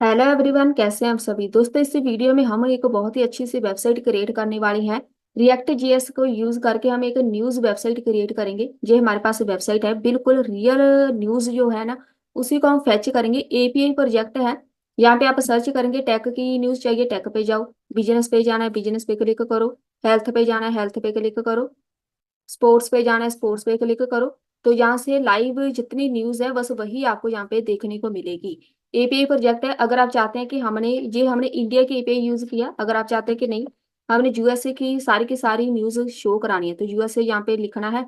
Hello everyone, कैसे हैं आप सभी दोस्तों। इस वीडियो में हम एक बहुत ही अच्छी सी वेबसाइट क्रिएट करने वाली हैं। रिएक्ट जीएस को यूज करके हम एक न्यूज़ वेबसाइट क्रिएट करेंगे। जो हमारे पास वेबसाइट है, बिल्कुल रियल न्यूज़ जो है ना, उसी को हम फेच करेंगे। एपीआई प्रोजेक्ट है। यहाँ पे आप सर्च करेंगे, टेक की न्यूज़ चाहिए, टेक पे जाओ। बिजनेस पे जाना है, बिजनेस पे क्लिक करो। हेल्थ पे जाना है, हेल्थ पे क्लिक करो। स्पोर्ट्स पे जाना है, स्पोर्ट्स पे क्लिक करो। तो यहाँ से लाइव जितनी न्यूज है बस वही आपको यहाँ पे देखने को मिलेगी। एपीआई प्रोजेक्ट है। अगर आप चाहते हैं कि हमने इंडिया की एपीआई यूज किया, अगर आप चाहते हैं कि नहीं हमने यूएसए की सारी न्यूज शो करानी है, तो यूएसए यहाँ पे लिखना है।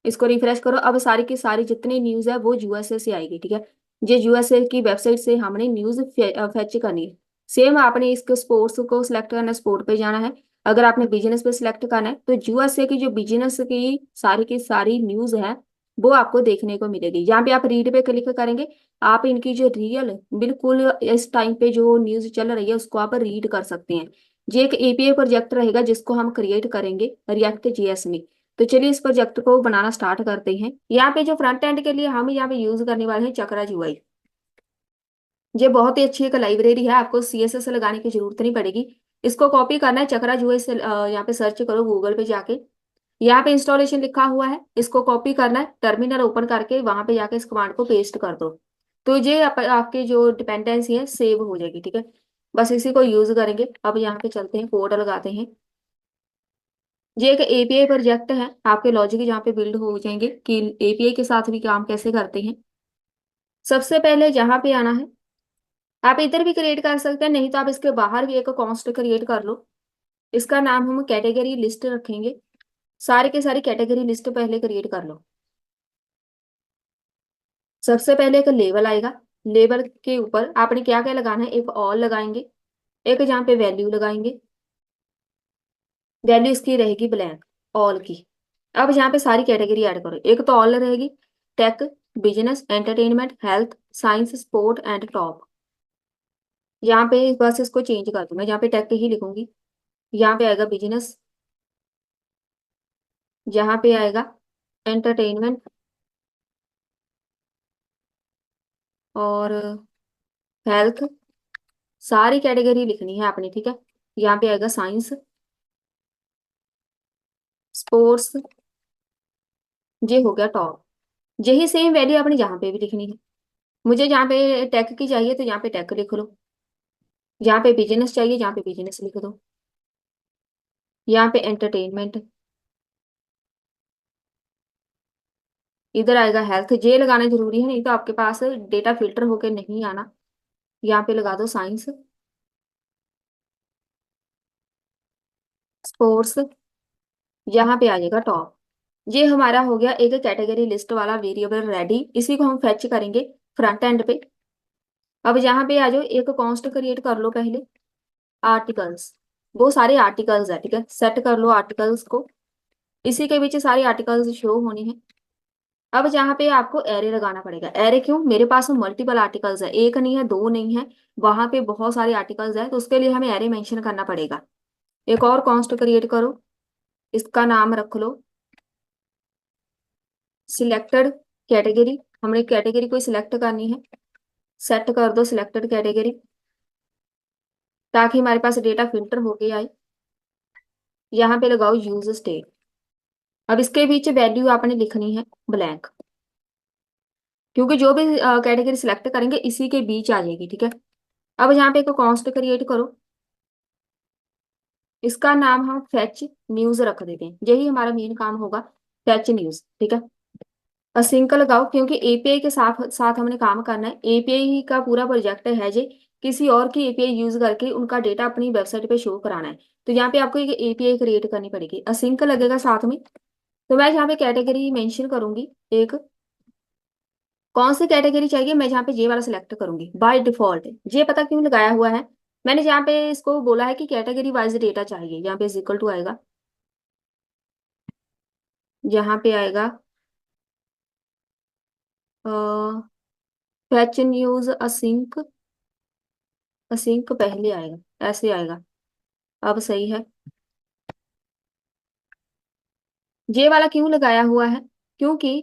इसको रिफ्रेश करो। अब सारी की सारी जितनी न्यूज है वो यूएसए से आएगी, ठीक है। ये यूएसए की वेबसाइट से हमने न्यूज फेच करनी है। सेम आपने इसको स्पोर्ट्स को सिलेक्ट करना है, स्पोर्ट पे जाना है। अगर आपने बिजनेस पे सिलेक्ट करना है तो यूएसए की जो बिजनेस की सारी न्यूज है वो आपको देखने को मिलेगी। यहाँ पे आप रीड पे क्लिक करेंगे। आप इनकी जो रियल बिल्कुल इस टाइम पे जो न्यूज चल रही है उसको आप रीड कर सकते हैं। ये एक एपीआई प्रोजेक्ट रहेगा जिसको हम क्रिएट करेंगे रिएक्ट जीएस में। तो चलिए इस प्रोजेक्ट को बनाना स्टार्ट करते हैं। यहाँ पे जो फ्रंट एंड के लिए हम यहाँ पे यूज करने वाले हैं चक्रा यूआई। ये बहुत ही अच्छी एक लाइब्रेरी है, आपको सीएसएस लगाने की जरूरत नहीं पड़ेगी। इसको कॉपी करना है चक्रा यूआई से। यहाँ पे सर्च करो गूगल पे जाके। यहाँ पे इंस्टॉलेशन लिखा हुआ है, इसको कॉपी करना है, टर्मिनल ओपन करके वहां पे जाके इस कमांड को पेस्ट कर दो। तो ये आपके जो डिपेंडेंसी है सेव हो जाएगी, ठीक है। बस इसी को यूज करेंगे। अब यहाँ पे चलते हैं, कोड लगाते हैं। ये एक एपीआई प्रोजेक्ट है, आपके लॉजिक यहाँ पे बिल्ड हो जाएंगे कि एपीआई के साथ भी काम कैसे करते हैं। सबसे पहले यहाँ पे आना है। आप इधर भी क्रिएट कर सकते हैं, नहीं तो आप इसके बाहर भी एक कॉन्स्ट क्रिएट कर लो। इसका नाम हम कैटेगरी लिस्ट रखेंगे। सारे के सारी कैटेगरी लिस्ट पहले क्रिएट कर लो। सबसे पहले एक लेबल आएगा। लेबल के ऊपर आपने क्या क्या लगाना है, एक ऑल लगाएंगे। एक जहाँ पे वैल्यू लगाएंगे। वैल्यू इसकी रहेगी ब्लैंक, ऑल की। अब यहाँ पे सारी कैटेगरी ऐड करो। एक तो ऑल रहेगी, tech, business, entertainment, health, science, sport and top. यहाँ पे बस इसको चेंज कर दूं, मैं यहाँ पे टेक ही लिखूंगी। यहाँ पे आएगा बिजनेस। यहाँ पे आएगा एंटरटेनमेंट और हेल्थ। सारी कैटेगरी लिखनी है आपने, ठीक है। यहाँ पे आएगा साइंस, स्पोर्ट्स। ये हो गया टॉप। यही सेम वैल्यू आपने यहाँ पे भी लिखनी है। मुझे यहाँ पे टेक की चाहिए तो यहाँ पे टेक लिख लो। यहाँ पे बिजनेस चाहिए, यहाँ पे बिजनेस लिख दो। यहाँ पे एंटरटेनमेंट। इधर आएगा हेल्थ। जे लगाना जरूरी है, नहीं तो आपके पास डेटा फिल्टर होके नहीं आना। यहाँ पे लगा दो साइंस, स्पोर्ट्स। यहाँ पे आ जाएगा टॉप। ये हमारा हो गया एक कैटेगरी लिस्ट वाला वेरिएबल रेडी। इसी को हम फेच करेंगे फ्रंट एंड पे। अब यहाँ पे आ जाओ, एक कॉन्स्ट क्रिएट कर लो पहले। आर्टिकल्स, वो सारे आर्टिकल्स है, ठीक है। सेट कर लो आर्टिकल्स को। इसी के बीच सारे आर्टिकल्स शो होने हैं। अब यहाँ पे आपको एरे लगाना पड़ेगा। एरे क्यों, मेरे पास मल्टीपल आर्टिकल्स है, एक नहीं है, दो नहीं है, वहां पे बहुत सारे आर्टिकल्स है, तो उसके लिए हमें एरे मेंशन करना पड़ेगा। एक और कॉन्स्ट क्रिएट करो। इसका नाम रख लो सिलेक्टेड कैटेगरी। हमने कैटेगरी को सिलेक्ट करनी है। सेट कर दो सिलेक्टेड कैटेगरी, ताकि हमारे पास डेटा फिल्टर होके आए। यहाँ पे लगाओ यूज स्टेट। अब इसके बीच वैल्यू आपने लिखनी है ब्लैंक, क्योंकि जो भी कैटेगरी सिलेक्ट करेंगे इसी के बीच आ जाएगी, ठीक है। अब यहाँ पे एक कॉन्स्ट क्रिएट करो। इसका नाम हम फेच न्यूज रख देते हैं, यही हमारा मेन काम होगा, फेच न्यूज, ठीक है। असिंक लगाओ, क्योंकि एपीआई के साथ साथ हमने काम करना है। एपीआई का पूरा प्रोजेक्ट है जे किसी और की एपीआई यूज करके उनका डेटा अपनी वेबसाइट पे शो कराना है। तो यहाँ पे आपको एक एपीआई क्रिएट करनी पड़ेगी, असिंक लगेगा साथ में। तो मैं यहाँ पे कैटेगरी मेंशन करूंगी एक। कौन सी कैटेगरी चाहिए, मैं यहाँ पे जे वाला सिलेक्ट करूंगी बाय डिफॉल्ट। ये पता क्यों लगाया हुआ है, मैंने यहाँ पे इसको बोला है कि कैटेगरी वाइज डेटा चाहिए। यहाँ पे इक्वल टू आएगा, यहाँ पे आएगा फैच न्यूज असिंक। असिंक पहले आएगा, ऐसे आएगा। अब सही है। ये वाला क्यों लगाया हुआ है, क्योंकि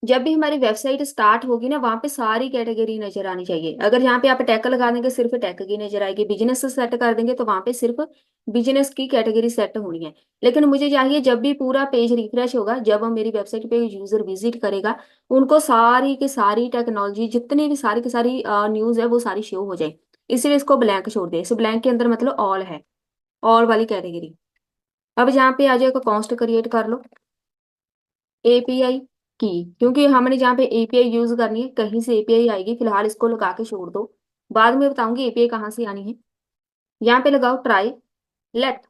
जब भी हमारी वेबसाइट स्टार्ट होगी ना, वहां पे सारी कैटेगरी नजर आनी चाहिए। अगर यहाँ पे आप टैग लगा देंगे सिर्फ टैग की नजर आएगी, बिजनेस सेट कर देंगे तो वहां पे सिर्फ बिजनेस की कैटेगरी सेट होनी है। लेकिन मुझे चाहिए जब भी पूरा पेज रिफ्रेश होगा, जब हम मेरी वेबसाइट पे यूजर विजिट करेगा, उनको सारी की सारी टेक्नोलॉजी, जितनी भी सारी की सारी न्यूज है वो सारी शो हो जाए। इसलिए इसको ब्लैंक छोड़ दे। इस ब्लैंक के अंदर मतलब ऑल है, ऑल वाली कैटेगरी। अब यहाँ पे आ जाएगा कॉन्स्ट क्रिएट कर लो। एपीआई की, क्योंकि हमने जहाँ पे एपीआई यूज करनी है, कहीं से एपीआई आएगी, फिलहाल इसको लगा के छोड़ दो, बाद में बताऊंगी एपीआई कहाँ से आनी है। यहाँ पे लगाओ ट्राई लेट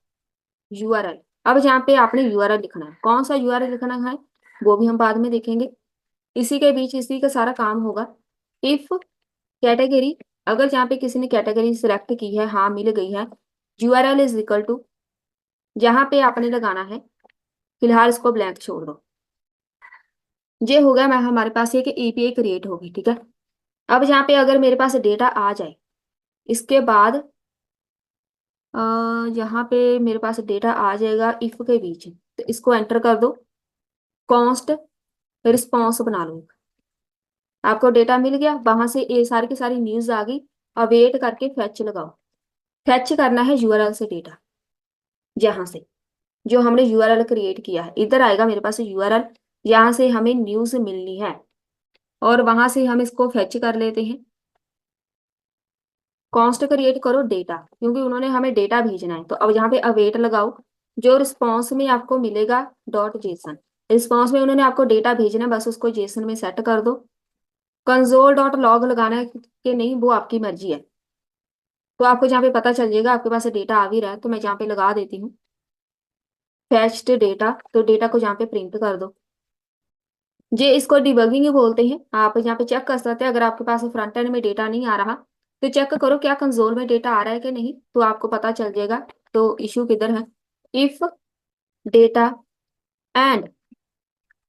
यूआरएल। अब यहाँ पे आपने यूआरएल लिखना है, कौन सा यूआरएल लिखना है वो भी हम बाद में देखेंगे। इसी के बीच इसी का सारा काम होगा। इफ कैटेगरी, अगर जहाँ पे किसी ने कैटेगरी सिलेक्ट की है, हाँ मिल गई है, यूआरएल इज इक्वल टू, जहाँ पे आपने लगाना है, फिलहाल इसको ब्लैंक छोड़ दो। ये हो गया, मैं हमारे पास एक एपीआई क्रिएट होगी, ठीक है। अब यहाँ पे अगर मेरे पास डेटा आ जाए, इसके बाद यहाँ पे मेरे पास डेटा आ जाएगा इफ के बीच, तो इसको एंटर कर दो, कॉन्स्ट रिस्पॉन्स बना लो। आपको डेटा मिल गया, वहां से ये सारी की सारी न्यूज आ गई। अब वेट करके फैच लगाओ। फैच करना है यूआरएल से डेटा, जहां से जो हमने यूआरएल क्रिएट किया है, इधर आएगा मेरे पास यूआरएल, यहाँ से हमें न्यूज मिलनी है, और वहां से हम इसको फैच कर लेते हैं। कॉन्स्ट क्रिएट करो डेटा, क्योंकि उन्होंने हमें डेटा भेजना है। तो अब यहाँ पे अवेट लगाओ, जो रिस्पॉन्स में आपको मिलेगा डॉट जेसन, रिस्पॉन्स में उन्होंने आपको डेटा भेजना है, बस उसको जेसन में सेट कर दो। कंसोल डॉट लॉग लगाना है कि नहीं वो आपकी मर्जी है। तो आपको जहाँ पे पता चल जाएगा आपके पास डेटा आ भी रहा है, तो मैं जहाँ पे लगा देती हूँ फैच्ड डेटा, तो डेटा को जहाँ पे प्रिंट कर दो। ये इसको डिबगिंग बोलते हैं। आप यहाँ पे चेक कर सकते हैं, अगर आपके पास फ्रंट एंड में डेटा नहीं आ रहा, तो चेक करो क्या कंसोल में डेटा आ रहा है कि नहीं, तो आपको पता चल जाएगा तो इशू किधर है। If data and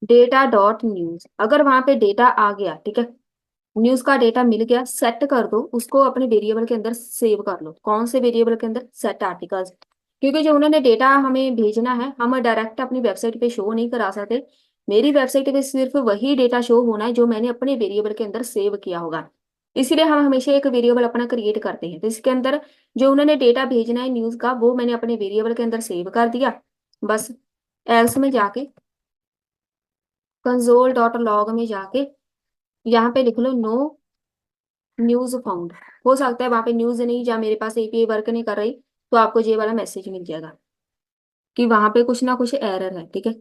data dot news, अगर वहां पे डेटा आ गया, ठीक है, न्यूज का डेटा मिल गया, सेट कर दो उसको, अपने वेरिएबल के अंदर सेव कर लो। कौन से वेरिएबल के अंदर? Set articles. क्योंकि जो उन्होंने डेटा हमें भेजना है, हम डायरेक्ट अपनी वेबसाइट पे शो नहीं करा सकते। मेरी वेबसाइट पे सिर्फ वही डेटा शो होना है जो मैंने अपने वेरिएबल के अंदर सेव किया होगा। इसीलिए हम हमेशा एक वेरिएबल अपना क्रिएट करते हैं, तो इसके अंदर जो उन्होंने डेटा भेजना है न्यूज का, वो मैंने अपने वेरिएबल के अंदर सेव कर दिया। बस एल्स में जाके, कंसोल डॉट लॉग में जाके, यहाँ पे लिख लो नो न्यूज फाउंड। हो सकता है वहां पे न्यूज नहीं, जहाँ मेरे पास एपीआई वर्क नहीं कर रही, तो आपको ये वाला मैसेज मिल जाएगा कि वहां पे कुछ ना कुछ एरर है, ठीक है।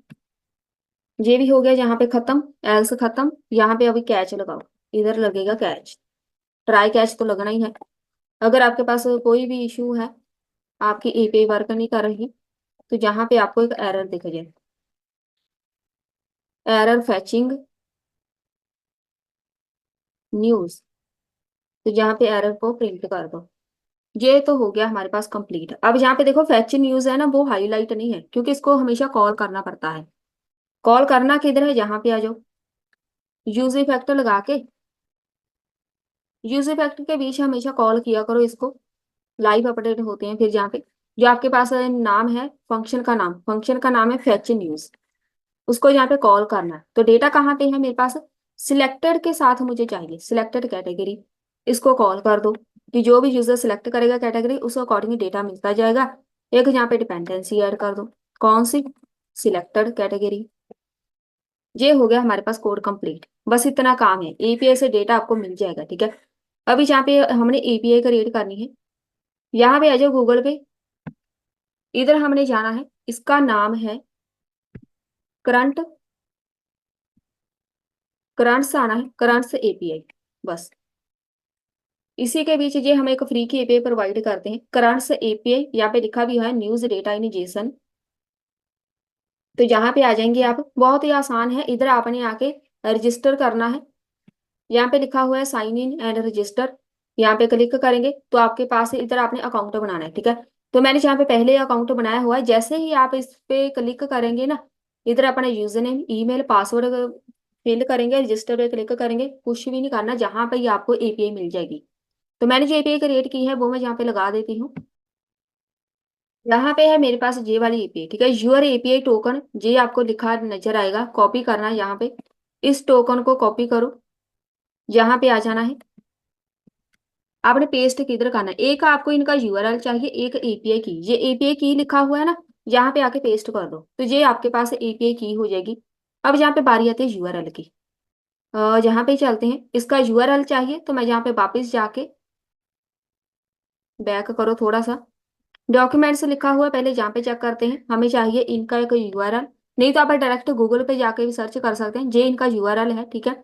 ये भी हो गया जहाँ पे खत्म, एल्स खत्म। यहाँ पे अभी कैच लगाओ, इधर लगेगा कैच। ट्राई कैच तो लगना ही है। अगर आपके पास कोई भी इशू है, आपकी एपीआई वर्क नहीं कर रही, तो जहाँ पे आपको एक एरर दिख जाए, एरर फैचिंग न्यूज, तो यहाँ पे एरर को प्रिंट कर दो। ये तो हो गया हमारे पास कंप्लीट। अब यहाँ पे देखो फैच न्यूज है ना, वो हाईलाइट नहीं है, क्योंकि इसको हमेशा कॉल करना पड़ता है। कॉल करना किधर है? यहाँ पे आ जाओ, यूज इफेक्ट लगा के, यूज इफेक्ट के बीच हमेशा कॉल किया करो इसको, लाइव अपडेट होते हैं। फिर जहाँ पे जो आपके पास नाम है, फंक्शन का नाम है फैच न्यूज, उसको यहाँ पे कॉल करना है। तो डेटा कहाँ पे है मेरे पास? सिलेक्टेड के साथ मुझे चाहिए, सिलेक्टेड कैटेगरी, इसको कॉल कर दो कि जो भी यूजर सिलेक्ट करेगा कैटेगरी, उस अकॉर्डिंग डेटा मिलता जाएगा। एक यहाँ पे डिपेंडेंसी ऐड कर दो, कौन सी? Selected category. ये हो गया हमारे पास कोड कंप्लीट। बस इतना काम है, एपीआई से डेटा आपको मिल जाएगा, ठीक है। अभी जहाँ पे हमने एपीआई क्रिएट करनी है, यहाँ पे आ जाओ गूगल पे, इधर हमने जाना है, इसका नाम है करंट, करंट से आना है, करंट से एपीआई। बस इसी के बीच ये हम एक फ्री की एपीआई प्रोवाइड करते हैं, करंट से एपीआई। यहाँ पे लिखा भी है न्यूज डेटा इन जेसन। तो यहाँ पे आ जाएंगे आप, बहुत ही आसान है। इधर आपने आके रजिस्टर करना है, यहाँ पे लिखा हुआ है साइन इन एंड रजिस्टर, यहाँ पे क्लिक करेंगे तो आपके पास इधर आपने अकाउंट बनाना है, ठीक है। तो मैंने यहाँ पे पहले अकाउंट बनाया हुआ है। जैसे ही आप इस पे क्लिक करेंगे ना, इधर अपना user name email password fill करेंगे, रजिस्टर पे क्लिक करेंगे, कुछ भी नहीं करना, जहाँ पे ही आपको एपीआई मिल जाएगी। तो मैंने जो एपीआई क्रिएट की है वो मैं यहाँ पे लगा देती हूँ। यहाँ पे है मेरे पास ये वाली एपीआई, ठीक है, यूर एपीआई टोकन, ये आपको लिखा नजर आएगा, कॉपी करना है यहाँ पे। इस टोकन को कॉपी करो, यहाँ पे आ जाना है। आपने पेस्ट किधर करना है, एक आपको इनका यूआरएल चाहिए, एक एपीआई की, ये एपीआई की लिखा हुआ है ना, यहाँ पे आके पेस्ट कर दो तो ये आपके पास एपीआई की हो जाएगी। अब यहाँ पे बारी आती है यूआरएल की, जहाँ पे चलते हैं, इसका यूआरएल चाहिए तो मैं यहाँ पे वापस जाके बैक करो थोड़ा सा, डॉक्यूमेंट्स लिखा हुआ है, पहले जहाँ पे चेक करते हैं, हमें चाहिए इनका एक यूआरएल, नहीं तो आप डायरेक्ट गूगल पे जाके भी सर्च कर सकते हैं, जे इनका यूआरएल है, ठीक है।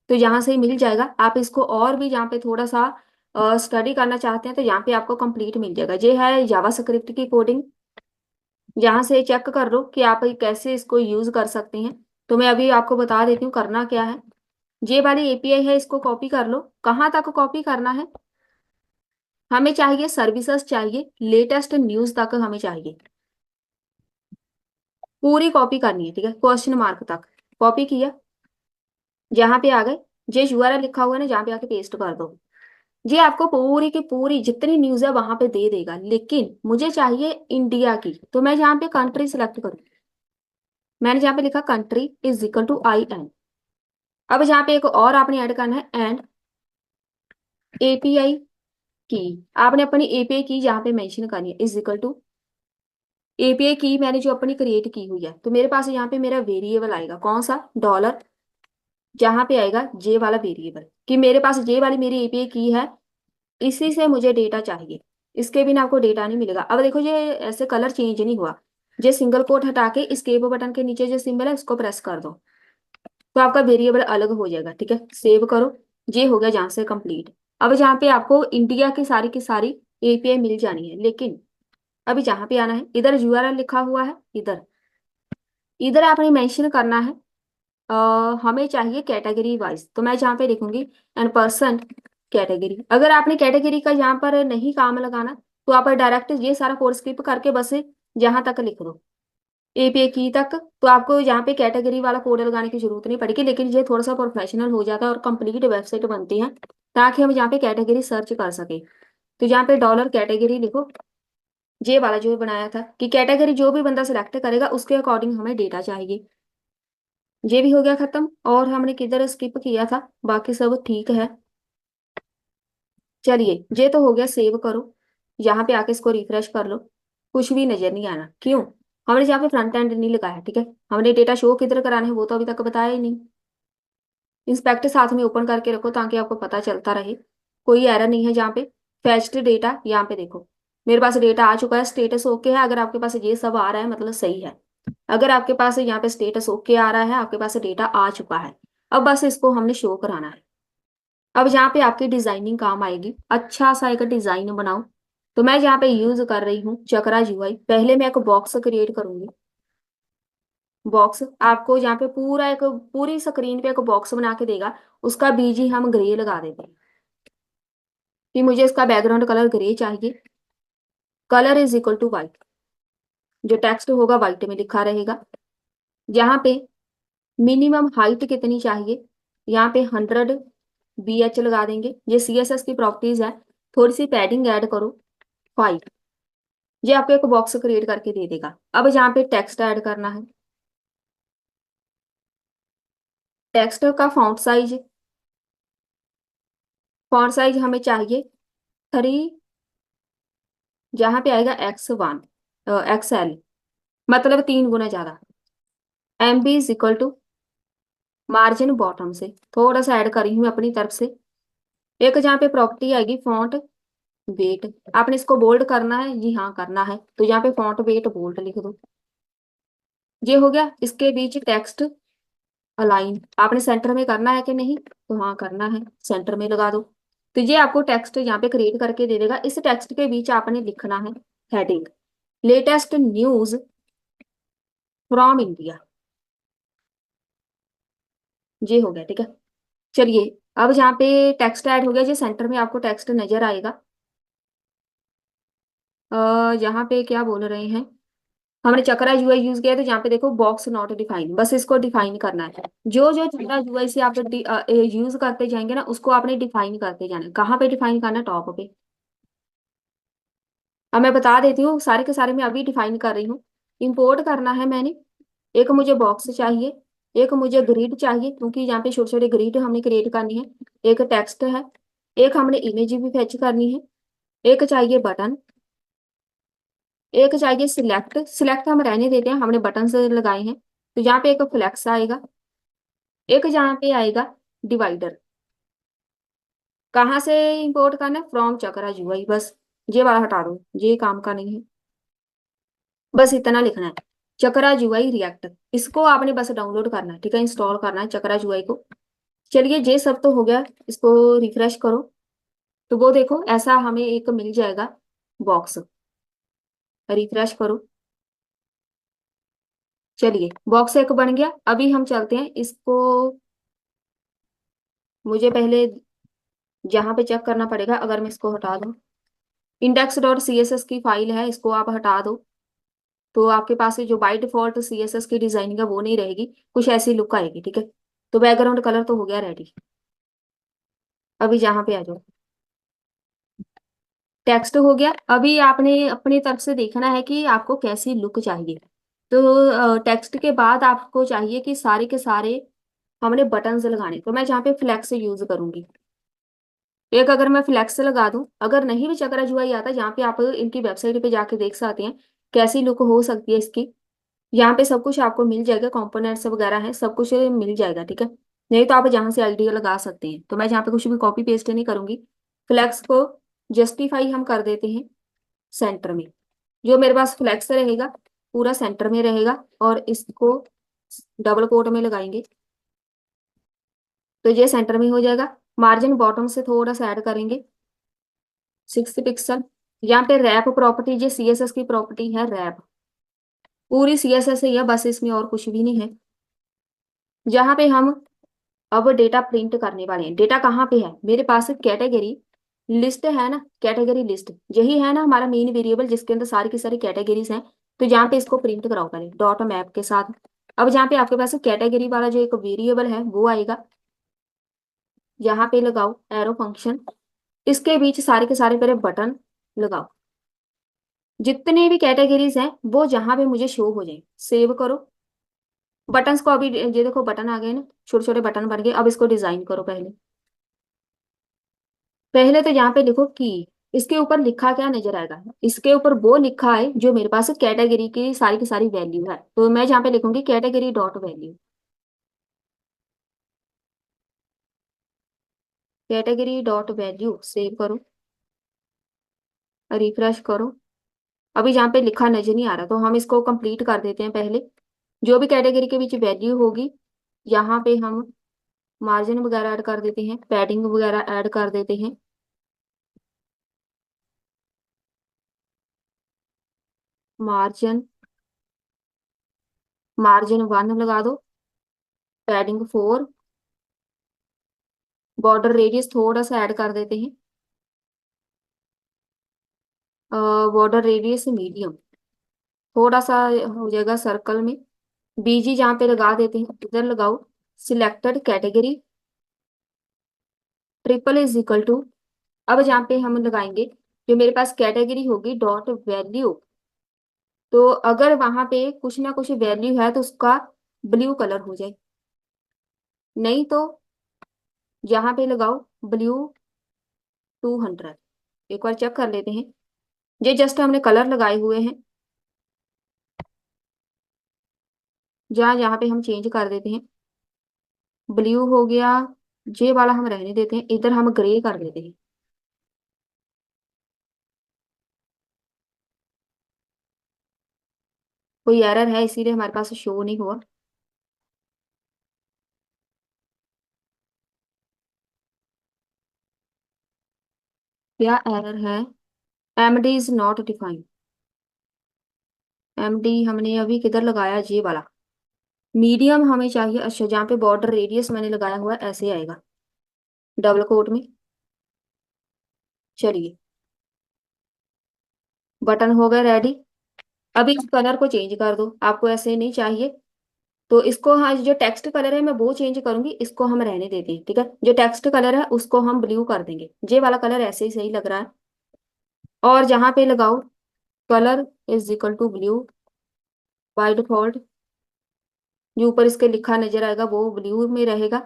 तो यहाँ से ही मिल जाएगा, आप इसको और भी जहाँ पे थोड़ा सा स्टडी करना चाहते हैं तो यहाँ पे आपको कंप्लीट मिल जाएगा। ये है जावास्क्रिप्ट की कोडिंग, यहाँ से चेक कर लो कि आप कैसे इसको यूज कर सकते हैं। तो मैं अभी आपको बता देती हूँ करना क्या है। ये वाली एपीआई है, इसको कॉपी कर लो, कहाँ तक कॉपी करना है, हमें चाहिए सर्विसेज चाहिए, लेटेस्ट न्यूज तक हमें चाहिए, पूरी कॉपी करनी है, ठीक है, क्वेश्चन मार्क तक कॉपी किया, जहां पे आ गए, जे यूआरएल लिखा हुआ है ना, जहां पे आके पेस्ट कर दो। ये आपको पूरी की पूरी जितनी न्यूज है वहां पे दे देगा, लेकिन मुझे चाहिए इंडिया की, तो मैं यहाँ पे कंट्री सिलेक्ट करूँ, मैंने यहाँ पे लिखा country is equal to IN। अब यहाँ पे एक और आपने ऐड करना है, एंड एपीआई की, आपने अपनी एपीआई की यहाँ पे मेंशन करनी है, इज इक्वल टू एपीआई की मैंने जो अपनी क्रिएट की हुई है, तो मेरे पास यहाँ पे मेरा वेरिएबल आएगा कौन सा, डॉलर, जहां पे आएगा जे वाला वेरिएबल, कि मेरे पास जे वाली मेरी एपीआई की है, इसी से मुझे डेटा चाहिए, इसके बिना आपको डेटा नहीं मिलेगा। अब देखो ये ऐसे कलर चेंज नहीं हुआ, ये सिंगल कोट हटा के escape बटन के नीचे जो सिंबल है उसको प्रेस कर दो, तो आपका वेरिएबल अलग हो जाएगा, ठीक है, सेव करो। ये हो गया जहां से कंप्लीट। अब जहाँ पे आपको इंडिया की सारी एपीआई मिल जानी है, लेकिन अभी जहाँ पे आना है, इधर यूआरएल लिखा हुआ है, इधर इधर आपने मेंशन करना है, हमें चाहिए कैटेगरी वाइज, तो मैं जहाँ पे लिखूंगी एंड पर्सन कैटेगरी। अगर आपने कैटेगरी का यहाँ पर नहीं काम लगाना, तो आप डायरेक्ट ये सारा कोड स्किप करके बस यहाँ तक लिख दो, एपीआई की तक, तो आपको यहाँ पे कैटेगरी वाला कोड लगाने की जरूरत नहीं पड़ेगी, लेकिन ये थोड़ा सा प्रोफेशनल हो जाता है और कंप्लीट वेबसाइट बनती है, ताकि हम यहाँ पे कैटेगरी सर्च कर सके। तो यहाँ पे डॉलर कैटेगरी लिखो, ये वाला जो बनाया था कि कैटेगरी जो भी बंदा सिलेक्ट करेगा उसके अकॉर्डिंग हमें डेटा चाहिए। ये भी हो गया खत्म, और हमने किधर स्किप किया था, बाकी सब ठीक है। चलिए ये तो हो गया, सेव करो, यहाँ पे आके इसको रिफ्रेश कर लो, कुछ भी नजर नहीं आना, क्यों, हमने यहाँ पे फ्रंट एंड नहीं लगाया, ठीक है, हमने डेटा शो किधर कराना है वो तो अभी तक बताया ही नहीं। इंस्पेक्ट साथ में ओपन करके रखो ताकि आपको पता चलता रहे, कोई एरर नहीं है। जहाँ पे फेच्ड डेटा, यहाँ पे देखो मेरे पास डेटा आ चुका है, स्टेटस ओके है, अगर आपके पास ये सब आ रहा है मतलब सही है, अगर आपके पास यहाँ पे स्टेटस ओके आ रहा है, आपके पास डेटा आ चुका है, अब बस इसको हमने शो कराना है। अब यहाँ पे आपकी डिजाइनिंग काम आएगी, अच्छा सा एक डिजाइन बनाओ, तो मैं यहाँ पे यूज कर रही हूँ चक्रा यूआई। पहले मैं एक बॉक्स क्रिएट करूंगी, बॉक्स आपको यहाँ पे पूरा एक पूरी स्क्रीन पे एक बॉक्स बना के देगा, उसका बीजी हम ग्रे लगा देते हैं, कि मुझे इसका बैकग्राउंड कलर ग्रे चाहिए, colour is equal to white, जो टेक्स्ट होगा व्हाइट में लिखा रहेगा। यहाँ पे मिनिमम हाइट कितनी चाहिए, यहाँ पे 100 BH लगा देंगे, ये CSS की प्रॉपर्टीज है, थोड़ी सी पैडिंग ऐड करो 5, ये आपको एक बॉक्स क्रिएट करके दे देगा। अब यहाँ पे टेक्स्ट ऐड करना है, टेक्स्ट का फॉन्ट साइज हमें चाहिए 3, जहाँ पे आएगा XL, मतलब 3 गुना ज्यादा, MB is equal to margin bottom से थोड़ा सा ऐड करी हूँ अपनी तरफ से। एक जहाँ पे प्रॉपर्टी आएगी फॉन्ट वेट, आपने इसको बोल्ड करना है, जी हाँ करना है, तो यहाँ पे फॉन्ट वेट बोल्ड लिख दो। ये हो गया, इसके बीच टेक्स्ट अलाइन आपने सेंटर में करना है कि नहीं, तो हाँ करना है, सेंटर में लगा दो। तो ये आपको टेक्स्ट यहाँ पे क्रिएट करके दे देगा, इस टेक्स्ट के बीच आपने लिखना है heading latest news from India. ये हो गया, ठीक है। चलिए अब यहाँ पे टेक्स्ट ऐड हो गया, जो सेंटर में आपको टेक्स्ट नजर आएगा। यहाँ पे क्या बोल रहे हैं, हमने चक्रा यूआई यूज किया, तो यहाँ पे देखो बॉक्स नॉट डिफाइन, बस इसको डिफाइन करना है। जो जो चक्रा यूआई से आप यूज करते जाएंगे ना, उसको आपने डिफाइन करते जाना है। कहाँ पे डिफाइन करना है, टॉप पे। अब मैं बता देती हूँ, सारे के सारे मैं अभी डिफाइन कर रही हूँ। इंपोर्ट करना है मैंने, एक मुझे बॉक्स चाहिए, एक मुझे ग्रिड चाहिए क्योंकि यहाँ पे छोटे छोटे ग्रिड हमने क्रिएट करनी है। एक टेक्स्ट है। एक हमने इमेज भी फेच करनी है। एक चाहिए बटन। एक चाहिए सिलेक्ट। सिलेक्ट हम रहने देते हैं, हमने बटन से लगाए हैं। तो यहाँ पे एक फ्लेक्स आएगा। एक जहाँ पे आएगा डिवाइडर। कहाँ से इंपोर्ट करना है? From chakra UI. बस ये वाला हटा दो, ये काम का नहीं है। बस इतना लिखना है, चक्रा यूआई रिएक्ट। इसको आपने बस डाउनलोड करना है, ठीक है, इंस्टॉल करना है चक्रा यूआई को। चलिए ये सब तो हो गया, इसको रिफ्रेश करो। तो वो देखो ऐसा हमें एक मिल जाएगा बॉक्स। रिफ्रेश करो। चलिए बॉक्स एक बन गया। अभी हम चलते हैं इसको। मुझे पहले जहां पे चेक करना पड़ेगा, अगर मैं इसको हटा दूं, index dot C S S की फाइल है, इसको आप हटा दो। तो आपके पास जो by default C S S की डिजाइनिंग है वो नहीं रहेगी, कुछ ऐसी लुक आएगी, ठीक है। तो बैकग्राउंड कलर तो हो गया रेडी। अभी जहां पे आ जाओ, टेक्स्ट हो गया। अभी आपने अपनी तरफ से देखना है कि आपको कैसी लुक चाहिए। तो टेक्स्ट के बाद आपको चाहिए कि सारे के सारे हमने बटन्स लगाने। तो मैं जहाँ पे फ्लैक्स यूज करूंगी। एक अगर मैं फ्लैक्स लगा दूं, अगर नहीं भी चक्रा जुआ आता, जहाँ पे आप इनकी वेबसाइट पे जाके देख सकते हैं कैसी लुक हो सकती है इसकी। यहाँ पे सब कुछ आपको मिल जाएगा, कंपोनेंट्स वगैरह है, सब कुछ मिल जाएगा, ठीक है। नहीं तो आप जहाँ से आइडिया लगा सकते हैं। तो मैं जहाँ पे कुछ भी कॉपी पेस्ट नहीं करूंगी। फ्लैक्स को जस्टिफाई हम कर देते हैं सेंटर में। जो मेरे पास फ्लैक्स रहेगा पूरा सेंटर में रहेगा, और इसको डबल कोट में लगाएंगे तो ये सेंटर में हो जाएगा। मार्जिन बॉटम से थोड़ा सा ऐड करेंगे, 6 पिक्सल। यहाँ पे रैप प्रॉपर्टी, ये सी एस एस की प्रॉपर्टी है रैप। पूरी सी एस एस ही है, बस इसमें और कुछ भी नहीं है। जहाँ पे हम अब डेटा प्रिंट करने वाले हैं। डेटा कहाँ पे है मेरे पास? कैटेगरी लिस्ट है ना, कैटेगरी लिस्ट यही है ना हमारा मेन वेरिएबल, जिसके अंदर सारी की सारी कैटेगरीज हैं। तो यहाँ पे इसको प्रिंट कराओ पहले डॉट मैप के साथ। अब जहाँ पे आपके पास कैटेगरी वाला जो एक वेरिएबल है वो आएगा, यहाँ पे लगाओ एरो फंक्शन। इसके बीच सारे के सारे पहले बटन लगाओ। जितने भी कैटेगरीज हैं वो जहां पे मुझे शो हो जाए, सेव करो। बटन्स को अभी ये देखो बटन आ गए ना, छोटे छोटे बटन बन गए। अब इसको डिजाइन करो पहले। पहले तो यहाँ पे लिखो की। इसके ऊपर लिखा क्या नजर आएगा? इसके ऊपर वो लिखा है जो मेरे पास कैटेगरी की सारी वैल्यू है। तो मैं जहाँ पे लिखूंगी category dot value. Category dot value save करो, रिफ्रेश करो। अभी जहाँ पे लिखा नजर नहीं आ रहा, तो हम इसको कंप्लीट कर देते हैं पहले। जो भी कैटेगरी के बीच वैल्यू होगी, यहाँ पे हम मार्जिन वगैरह ऐड कर देते हैं, पैडिंग वगैरह ऐड कर देते हैं। मार्जिन मार्जिन 1 लगा दो, पैडिंग 4। बॉर्डर रेडियस थोड़ा सा ऐड कर देते हैं, बॉर्डर रेडियस मीडियम। थोड़ा सा हो जाएगा सर्कल में। बीजी जहाँ पे लगा देते हैं इधर लगाओ selected category triple is equal to. अब जहाँ पे हम लगाएंगे, जो मेरे पास कैटेगरी होगी डॉट वैल्यू। तो अगर वहां पे कुछ ना कुछ वैल्यू है तो उसका ब्लू कलर हो जाए, नहीं तो यहाँ पे लगाओ ब्लू 200। एक बार चेक कर लेते हैं। ये जस्ट हमने कलर लगाए हुए हैं, जहाँ जहाँ पे हम चेंज कर देते हैं। ब्लू हो गया, ये वाला हम रहने देते हैं, इधर हम ग्रे कर देते हैं। कोई एरर है इसीलिए हमारे पास शो नहीं हुआ। क्या एरर है? MD is not defined. MD हमने अभी किधर लगाया? ये वाला मीडियम हमें चाहिए। अच्छा, जहाँ पे बॉर्डर रेडियस मैंने लगाया हुआ है ऐसे आएगा डबल कोट में। चलिए बटन हो गए रेडी। अभी इस कलर को चेंज कर दो, आपको ऐसे नहीं चाहिए तो इसको, हाँ जो टेक्स्ट कलर है मैं वो चेंज करूंगी, इसको हम रहने देते हैं, ठीक है। जो टेक्स्ट कलर है उसको हम ब्लू कर देंगे, ये वाला कलर ऐसे ही सही लग रहा है। और जहाँ पे लगाओ colour is equal to blue by default. जो ऊपर इसके लिखा नजर आएगा वो ब्लू में रहेगा।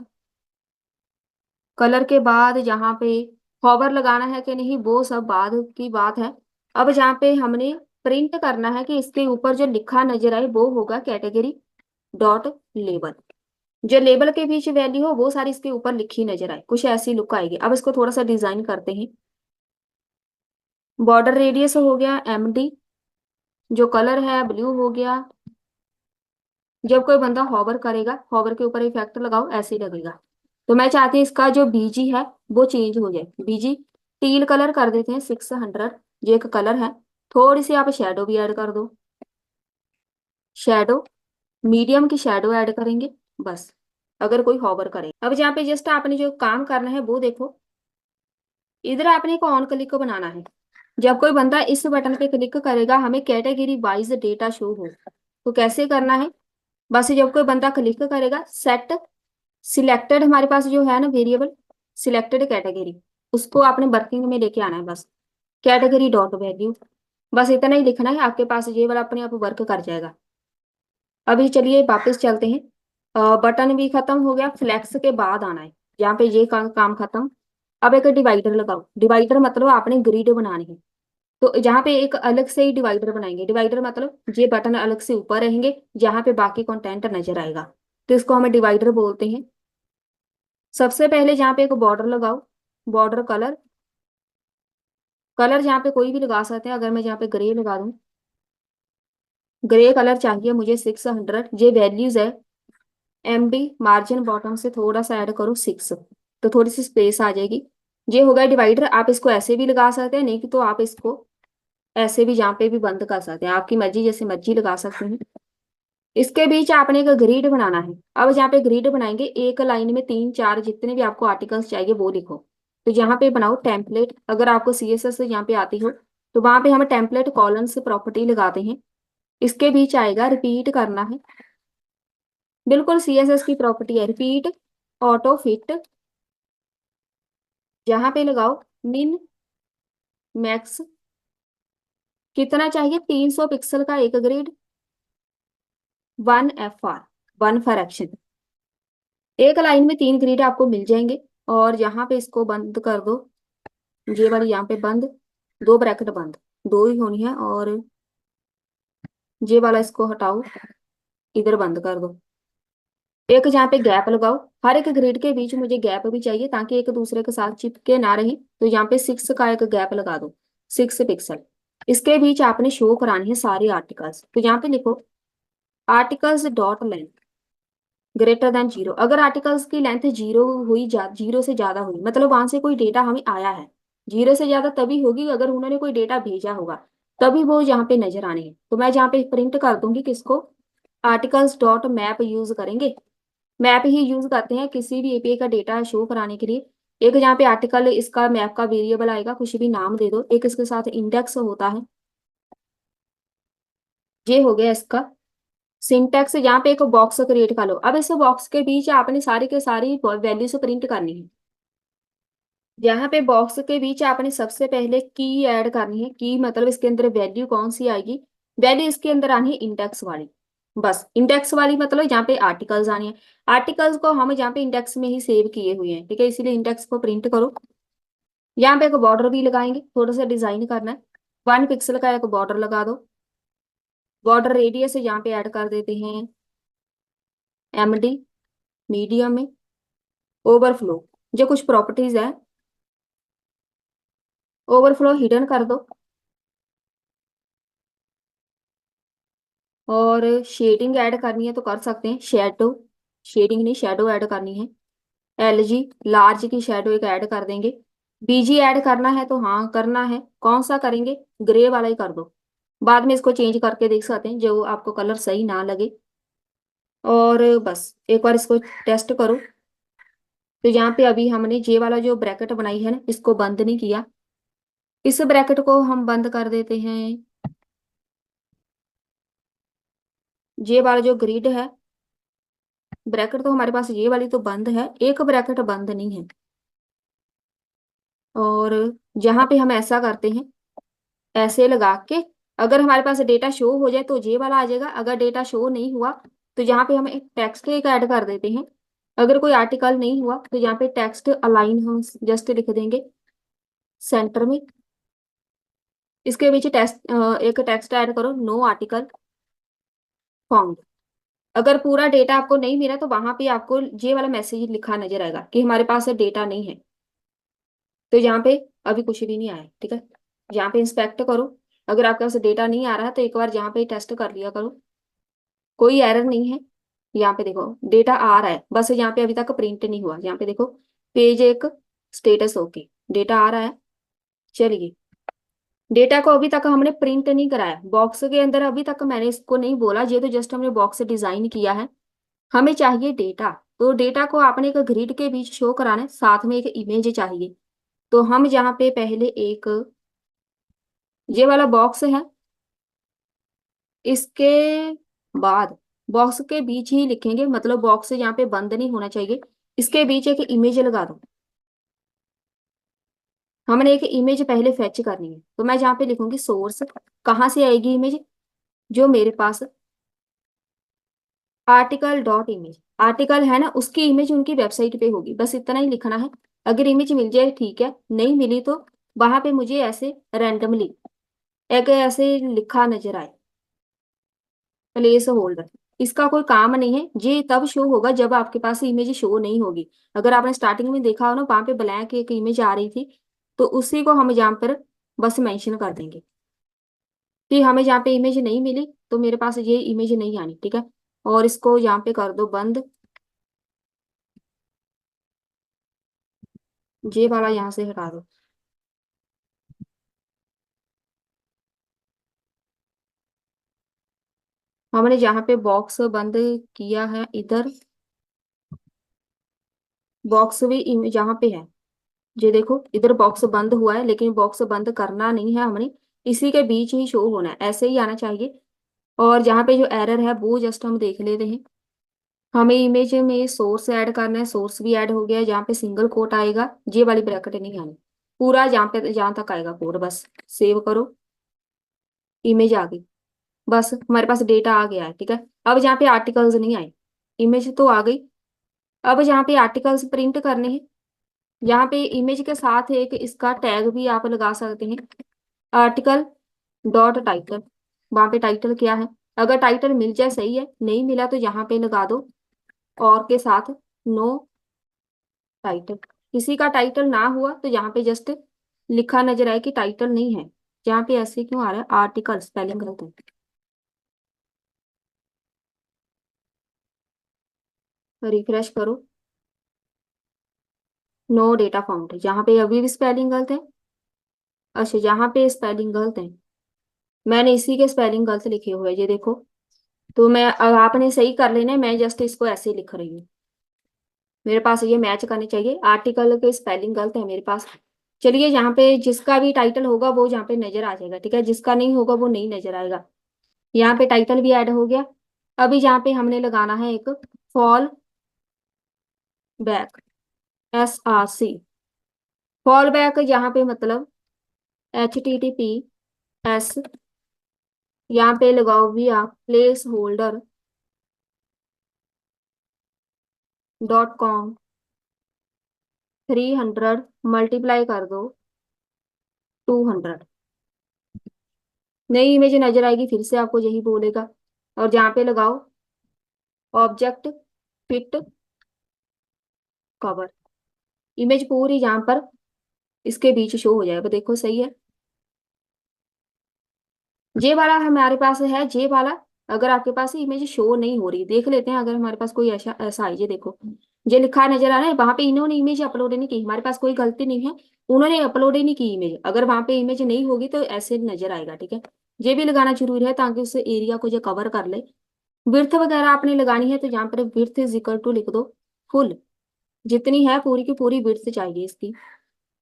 कलर के बाद जहाँ पे हॉवर लगाना है कि नहीं वो सब बाद की बात है। अब जहाँ पे हमने प्रिंट करना है कि इसके ऊपर जो लिखा नजर आए वो होगा कैटेगरी डॉट लेबल। जो लेबल के बीच वैल्यू हो वो सारी इसके ऊपर लिखी नजर आए, कुछ ऐसी लुक आएगी। अब इसको थोड़ा सा डिजाइन करते हैं। बॉर्डर रेडियस हो गया MD, जो कलर है ब्लू हो गया। जब कोई बंदा हॉवर करेगा, हॉवर के ऊपर इफेक्ट लगाओ, ऐसे ही लगेगा। तो मैं चाहती हूँ इसका जो बीजी है वो चेंज हो जाए। बीजी टील कलर कर देते हैं 600, जो एक कलर है। थोड़ी सी आप शेडो भी ऐड कर दो। शेडो मीडियम की शेडो ऐड करेंगे बस, अगर कोई हॉवर करे। अब जहाँ पे जस्ट आपने जो काम करना है वो देखो, इधर आपने एक ऑन क्लिक को बनाना है। जब कोई बंदा इस बटन पे क्लिक करेगा हमें कैटेगरी वाइज डेटा शो हो। तो कैसे करना है, बस जब कोई बंदा क्लिक करेगा सेट सिलेक्टेड, हमारे पास जो है ना वेरिएबल सिलेक्टेड कैटेगरी, उसको आपने वर्किंग में लेके आना है बस। कैटेगरी डॉट वैल्यू, बस इतना ही लिखना है, आपके पास ये वाला अपने आप वर्क कर जाएगा। अभी चलिए वापस चलते हैं। बटन भी खत्म हो गया, फ्लैक्स के बाद आना है। यहाँ पे ये काम खत्म। अब एक डिवाइडर लगाओ। डिवाइडर मतलब आपने ग्रिड बनानी है। तो जहाँ पे एक अलग से ही डिवाइडर बनाएंगे। डिवाइडर मतलब ये बटन अलग से ऊपर रहेंगे जहाँ पे बाकी कंटेंट नजर आएगा। तो इसको हमें डिवाइडर बोलते हैं। सबसे पहले जहाँ पे एक बॉर्डर लगाओ। बॉर्डर कलर, कलर जहाँ पे कोई भी लगा सकते हैं। अगर मैं जहाँ पे ग्रे लगा दूं, ग्रे कलर चाहिए मुझे 600, ये वैल्यूज है। MD मार्जिन बॉटम से थोड़ा सा ऐड करो 6, तो थोड़ी सी स्पेस आ जाएगी। ये होगा डिवाइडर। आप इसको ऐसे भी लगा सकते हैं, नहीं कि तो आप इसको ऐसे भी जहाँ पे भी बंद कर सकते हैं, आपकी मर्जी, जैसे मर्जी लगा सकते हैं। इसके बीच आपने एक ग्रिड बनाना है। अब जहाँ पे ग्रिड बनाएंगे एक लाइन में 3 4 जितने भी आपको आर्टिकल्स चाहिए वो लिखो। तो यहाँ पे बनाओ टेम्पलेट। अगर आपको CSS यहाँ पे आती हो तो वहां पे हम टेम्पलेट कॉलन से प्रॉपर्टी लगाते हैं। इसके बीच आएगा रिपीट करना है, बिल्कुल CSS की प्रॉपर्टी है रिपीट ऑटो फिट। जहाँ पे लगाओ मिन मैक्स, कितना चाहिए 300 पिक्सल का एक ग्रिड। 1 FR, 1 for action. एक लाइन में 3 ग्रिड आपको मिल जाएंगे। और यहाँ पे इसको बंद कर दो, ये वाली यहाँ पे बंद, 2 ब्रैकेट बंद, दो ही होनी है। और ये वाला इसको हटाओ, इधर बंद कर दो। एक जहाँ पे गैप लगाओ। हर एक ग्रिड के बीच मुझे गैप भी चाहिए ताकि एक दूसरे के साथ चिपके ना रहे। तो यहाँ पे 6 का एक गैप लगा दो, 6 पिक्सल। इसके बीच आपने शो करानी है सारे आर्टिकल्स। तो यहाँ पे लिखो articles dot length greater than 0। अगर आर्टिकल्स की लेंथ 0 हुई, 0 से ज्यादा हुई, मतलब वहां से कोई डेटा हमें आया है। 0 से ज्यादा तभी होगी अगर उन्होंने कोई डेटा भेजा होगा, तभी वो यहाँ पे नजर आने हैं। तो मैं जहाँ पे प्रिंट कर दूंगी किसको, आर्टिकल्स डॉट मैप यूज करेंगे। मैप ही यूज करते हैं किसी भी API का डेटा शो कराने के लिए। एक जहाँ पे आर्टिकल इसका मैप का वेरिएबल आएगा, कुछ भी नाम दे दो। एक इसके साथ इंडेक्स होता है। ये हो गया इसका सिंटैक्स। यहाँ पे एक बॉक्स क्रिएट कर लो। अब इस बॉक्स के बीच आपने सारी के सारी वैल्यू से प्रिंट करनी है। यहाँ पे बॉक्स के बीच आपने सबसे पहले की ऐड करनी है। की मतलब इसके अंदर वैल्यू कौन सी आएगी, वैल्यू इसके अंदर आनी है इंडेक्स वाली। बस इंडेक्स वाली मतलब यहाँ पे आर्टिकल्स आनी है। आर्टिकल्स को हम यहाँ पे इंडेक्स में ही सेव किए हुए हैं, ठीक है, इसीलिए इंडेक्स को प्रिंट करो। यहाँ पे एक बॉर्डर भी लगाएंगे, थोड़ा सा डिजाइन करना है। 1 पिक्सल का एक बॉर्डर लगा दो। बॉर्डर रेडियस यहाँ पे ऐड कर देते हैं MD मीडियम में। ओवरफ्लो, जो कुछ प्रॉपर्टीज है, ओवरफ्लो हिडन कर दो। और शेडिंग ऐड करनी है तो कर सकते हैं, शेडो, शेडिंग नहीं शेडो ऐड करनी है। LG लार्ज की शेडो एक ऐड कर देंगे। BG ऐड करना है तो हाँ करना है, कौन सा करेंगे, ग्रे वाला ही कर दो। बाद में इसको चेंज करके देख सकते हैं जो आपको कलर सही ना लगे। और बस एक बार इसको टेस्ट करो। तो यहाँ पे अभी हमने जे वाला जो ब्रैकेट बनाई है ना, इसको बंद नहीं किया। इस ब्रैकेट को हम बंद कर देते हैं। ये वाला जो ग्रिड है, ब्रैकेट तो हमारे पास ये वाली तो बंद है, एक ब्रैकेट बंद नहीं है। और जहां पे हम ऐसा करते हैं, ऐसे लगा के, अगर हमारे पास डेटा शो हो जाए तो ये वाला आ जाएगा। अगर डेटा शो नहीं हुआ तो यहाँ पे हम एक टेक्स्ट एक ऐड कर देते हैं। अगर कोई आर्टिकल नहीं हुआ तो यहाँ पे टेक्स्ट अलाइन हम जस्ट लिख देंगे सेंटर में। इसके बीच एक टेक्स्ट ऐड करो, नो आर्टिकल फाउंड। अगर पूरा डेटा आपको नहीं मिला तो वहां पे आपको ये वाला मैसेज लिखा नजर आएगा कि हमारे पास डेटा नहीं है। तो यहाँ पे अभी कुछ भी नहीं आया, ठीक है। यहाँ पे इंस्पेक्ट करो, अगर आपके पास डेटा नहीं आ रहा तो एक बार यहाँ पे टेस्ट कर लिया करो, कोई एरर नहीं है। यहाँ पे देखो डेटा आ रहा है, बस यहाँ पे अभी तक प्रिंट नहीं हुआ। यहाँ पे देखो पेज एक स्टेटस ओके, डेटा आ रहा है। चलिए, डेटा को अभी तक हमने प्रिंट नहीं कराया बॉक्स के अंदर, अभी तक मैंने इसको नहीं बोला, ये तो जस्ट हमने बॉक्स डिजाइन किया है। हमें चाहिए डेटा, तो डेटा को आपने एक ग्रिड के बीच शो कराना है, साथ में एक इमेज चाहिए। तो हम यहाँ पे पहले एक ये वाला बॉक्स है, इसके बाद बॉक्स के बीच ही लिखेंगे, मतलब बॉक्स यहाँ पे बंद नहीं होना चाहिए, इसके बीच एक इमेज लगा दो। हमने एक इमेज पहले फेच करनी है, तो मैं यहाँ पे लिखूंगी सोर्स। कहाँ से आएगी इमेज? जो मेरे पास आर्टिकल डॉट इमेज आर्टिकल है ना, उसकी इमेज उनकी वेबसाइट पे होगी, बस इतना ही लिखना है। अगर इमेज मिल जाए ठीक है, नहीं मिली तो वहां पे मुझे ऐसे रैंडमली एक ऐसे लिखा नजर आए प्लेस होल्डर। इसका कोई काम नहीं है, ये तब शो होगा जब आपके पास इमेज शो नहीं होगी। अगर आपने स्टार्टिंग में देखा हो ना, वहां पे ब्लैंक एक इमेज आ रही थी, तो उसी को हम यहाँ पर बस मेंशन कर देंगे कि हमें जहाँ पे इमेज नहीं मिली तो मेरे पास ये इमेज नहीं आनी, ठीक है। और इसको यहाँ पे कर दो बंद, ये वाला यहाँ से हटा दो। हमने जहाँ पे बॉक्स बंद किया है, इधर बॉक्स भी जहाँ पे है, ये देखो इधर बॉक्स बंद हुआ है, लेकिन बॉक्स बंद करना नहीं है हमने, इसी के बीच ही शो होना है, ऐसे ही आना चाहिए। और जहाँ पे जो एरर है वो जस्ट हम देख लेते हैं। हमें इमेज में सोर्स ऐड करना है, सोर्स भी ऐड हो गया है। जहाँ पे सिंगल कोट आएगा ये वाली ब्रैकेट नहीं आनी, पूरा जहाँ पे जहाँ तक आएगा कोड बस सेव करो। इमेज आ गई, बस हमारे पास डेटा आ गया है, ठीक है। अब जहाँ पे आर्टिकल्स नहीं आए, इमेज तो आ गई। अब जहाँ पे आर्टिकल्स प्रिंट करने हैं, यहाँ पे इमेज के साथ एक इसका टैग भी आप लगा सकते हैं, आर्टिकल डॉट टाइटल। वहां पे टाइटल क्या है, अगर टाइटल मिल जाए सही है, नहीं मिला तो यहाँ पे लगा दो और के साथ नो टाइटल। किसी का टाइटल ना हुआ तो यहाँ पे जस्ट लिखा नजर आए कि टाइटल नहीं है। यहाँ पे ऐसे क्यों आ रहा है, आर्टिकल स्पेलिंग गलत है, रिफ्रेश करो। नो डेटा फाउंड, यहाँ पे अभी भी स्पेलिंग गलत है। अच्छा, यहाँ पे स्पेलिंग गलत है, मैंने इसी के स्पेलिंग गलत लिखे हुए हैं, ये देखो। तो मैं अब आपने सही कर लेना है, मैं जस्ट इसको ऐसे ही लिख रही हूँ, मेरे पास ये मैच करने चाहिए। आर्टिकल के स्पेलिंग गलत है मेरे पास। चलिए, यहाँ पे जिसका भी टाइटल होगा वो यहाँ पे नजर आ जाएगा, ठीक है, जिसका नहीं होगा वो नहीं नजर आएगा। यहाँ पे टाइटल भी ऐड हो गया। अभी यहाँ पे हमने लगाना है एक fall back, SRC। Fall back यहाँ पे मतलब HTTPS, यहाँ पे लगाओ भी आप प्लेस होल्डर .com 300 मल्टीप्लाई कर दो 200। नई इमेज नजर आएगी, फिर से आपको यही बोलेगा। और जहाँ पे लगाओ ऑब्जेक्ट फिट कवर, इमेज पूरी यहाँ पर इसके बीच शो हो जाएगा, देखो सही है। जे वाला हमारे पास है, जे वाला। अगर आपके पास इमेज शो नहीं हो रही, देख लेते हैं अगर हमारे पास कोई ऐसा ऐसा है, ये देखो ये लिखा नजर आ रहा है, वहां पे इन्होंने इमेज अपलोड नहीं की, हमारे पास कोई गलती नहीं है, उन्होंने अपलोड ही नहीं की इमेज। अगर वहां पे इमेज नहीं होगी तो ऐसे नजर आएगा, ठीक है। ये भी लगाना जरूरी है ताकि उस एरिया को जो कवर कर ले। विड्थ वगैरह आपने लगानी है तो यहाँ पर विड्थ इज इक्वल टू लिख दो फुल, जितनी है पूरी की पूरी विड्थ चाहिए इसकी।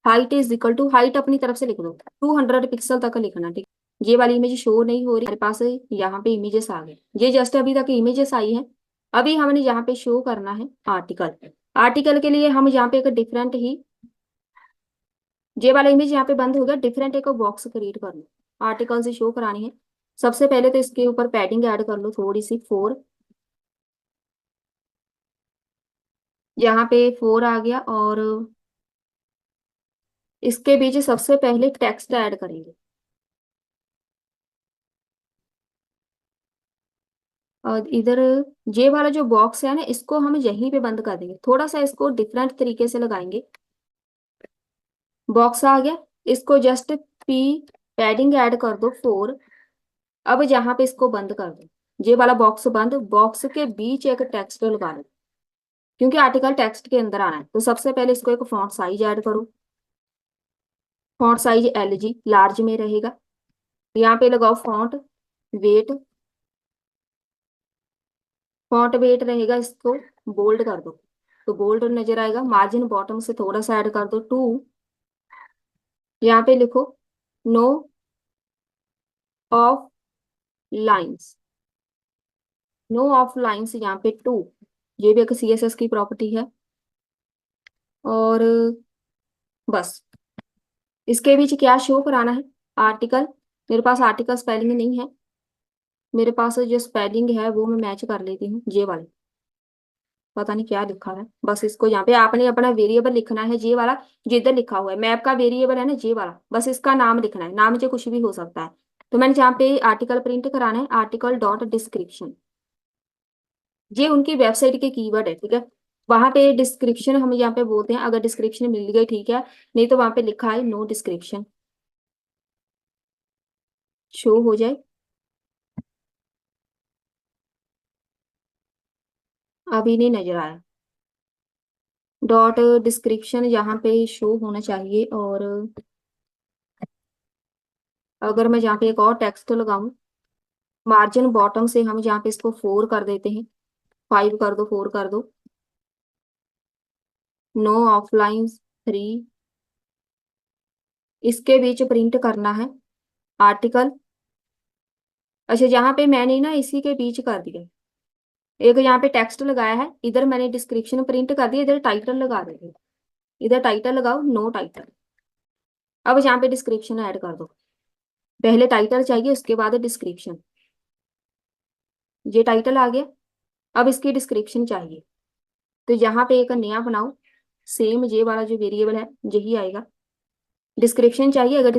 Height is equal to, height अपनी तरफ से लिख दो 200 पिक्सल तक लिखना, ठीक। ये वाली इमेज शो नहीं हो रही हमारे पास, यहाँ पे इमेजेस आ गए, ये जस्ट अभी तक इमेजेस आई है। अभी हमने यहाँ पे शो करना है आर्टिकल। आर्टिकल के लिए हम यहाँ पे एक डिफरेंट ही, ये वाला इमेज यहाँ पे बंद हो गया, डिफरेंट एक बॉक्स क्रिएट कर लो, आर्टिकल से शो करानी है। सबसे पहले तो इसके ऊपर पैडिंग ऐड कर लो थोड़ी सी 4, यहाँ पे 4 आ गया और इसके बीच सबसे पहले टेक्स्ट ऐड करेंगे। और इधर ये वाला जो बॉक्स है ना, इसको हम यहीं पे बंद कर देंगे, थोड़ा सा इसको डिफरेंट तरीके से लगाएंगे। बॉक्स आ गया, इसको जस्ट पी पैडिंग ऐड कर दो 4। अब यहाँ पे इसको बंद कर दो, ये वाला बॉक्स बंद, बॉक्स के बीच एक टेक्स्ट लगा लो, क्योंकि आर्टिकल टेक्स्ट के अंदर आना है। तो सबसे पहले इसको एक फॉन्ट साइज ऐड करो। फॉन्ट साइज LG लार्ज में रहेगा। यहाँ पे लगाओ फॉन्ट वेट। फॉन्ट वेट रहेगा, इसको बोल्ड कर दो तो बोल्ड नजर आएगा। मार्जिन बॉटम से थोड़ा सा ऐड कर दो 2। यहाँ पे लिखो no of lines. No of lines यहाँ पे 2। ये भी एक CSS की प्रॉपर्टी है। और बस इसके बीच क्या शो कराना है, आर्टिकल। मेरे पास आर्टिकल स्पेलिंग नहीं है, मेरे पास जो स्पेलिंग है वो मैं मैच कर लेती हूँ। जे वाले पता नहीं क्या लिखा है, बस इसको यहाँ पे आपने अपना वेरिएबल लिखना है। जे वाला जो इधर लिखा हुआ है मैप का वेरिएबल है ना, जे वाला, बस इसका नाम लिखना है। नाम जो कुछ भी हो सकता है। तो मैंने यहाँ पे आर्टिकल प्रिंट कराना है, आर्टिकल डॉट डिस्क्रिप्शन। ये उनकी वेबसाइट के कीवर्ड है, ठीक है। वहां पे डिस्क्रिप्शन हम यहाँ पे बोलते हैं, अगर डिस्क्रिप्शन मिल गई ठीक है, नहीं तो वहां पे लिखा है नो डिस्क्रिप्शन, शो हो जाए। अभी नहीं नजर आया। डॉट डिस्क्रिप्शन यहाँ पे शो होना चाहिए। और अगर मैं यहाँ पे एक और टेक्स्ट लगाऊं, मार्जिन बॉटम से हम यहाँ पे इसको 4 कर देते हैं। 5 कर दो, 4 कर दो। No offline 3। इसके बीच प्रिंट करना है आर्टिकल। अच्छा, यहाँ पे मैंने ना इसी के बीच कर दिया, एक यहाँ पे टेक्स्ट लगाया है, इधर मैंने डिस्क्रिप्शन प्रिंट कर दिया, इधर टाइटल लगा देंगे। इधर टाइटल लगाओ नो टाइटल। अब यहाँ पे डिस्क्रिप्शन ऐड कर दो। पहले टाइटल चाहिए, उसके बाद डिस्क्रिप्शन। ये टाइटल आ गया। अब इसकी डिस्क्रिप्शन चाहिए, तो यहाँ पे एक नया बनाओ। सेम ये वाला जो वेरिएबल है यही आएगा। डिस्क्रिप्शन चाहिए, अगर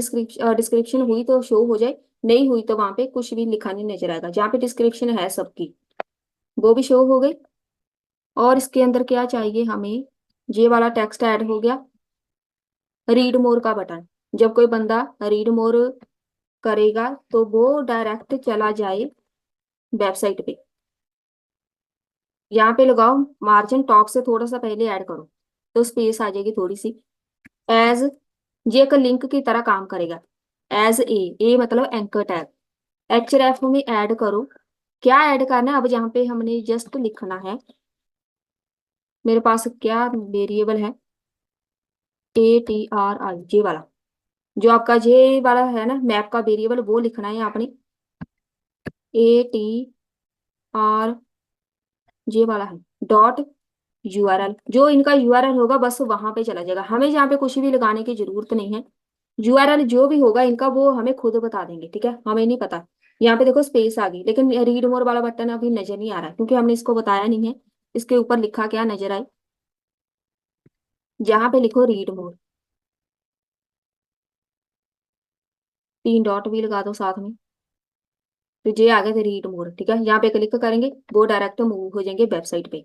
डिस्क्रिप्शन हुई तो शो हो जाए, नहीं हुई तो वहां पे कुछ भी लिखा नहीं नजर आएगा। जहाँ पे डिस्क्रिप्शन है सबकी, वो भी शो हो गई। और इसके अंदर क्या चाहिए हमें, ये वाला टेक्स्ट ऐड हो गया। रीड मोर का बटन, जब कोई बंदा रीड मोर करेगा तो वो डायरेक्ट चला जाए वेबसाइट पे। यहाँ पे लगाओ मार्जिन टॉप से थोड़ा सा पहले ऐड करो, तो स्पेस आ जाएगी थोड़ी सी। एज, ये एक लिंक की तरह काम करेगा। एज ए मतलब एंकर टैग। HRF में ऐड करो। क्या ऐड करना है, अब यहाँ पे हमने जस्ट लिखना है। मेरे पास क्या वेरिएबल है, ATRI, जे वाला, जो आपका जे वाला है ना मैप का वेरिएबल, वो लिखना है आपने। ATR जे वाला है डॉट URL। जो इनका URL होगा बस वहां पे चला जाएगा, हमें यहाँ पे कुछ भी लगाने की जरूरत नहीं है। URL जो भी होगा इनका वो हमें खुद बता देंगे, ठीक है, हमें नहीं पता। यहाँ पे देखो स्पेस आ गई, लेकिन रीड मोर वाला बटन अभी नजर नहीं आ रहा है, क्योंकि हमने इसको बताया नहीं है। इसके ऊपर लिखा क्या नजर आए, जहाँ पे लिखो रीड मोर, 3 डॉट भी लगा दो साथ में, तो ये आ गए थे रीड मोर, ठीक है। यहाँ पे क्लिक करेंगे, वो डायरेक्ट मूव हो जाएंगे वेबसाइट पे।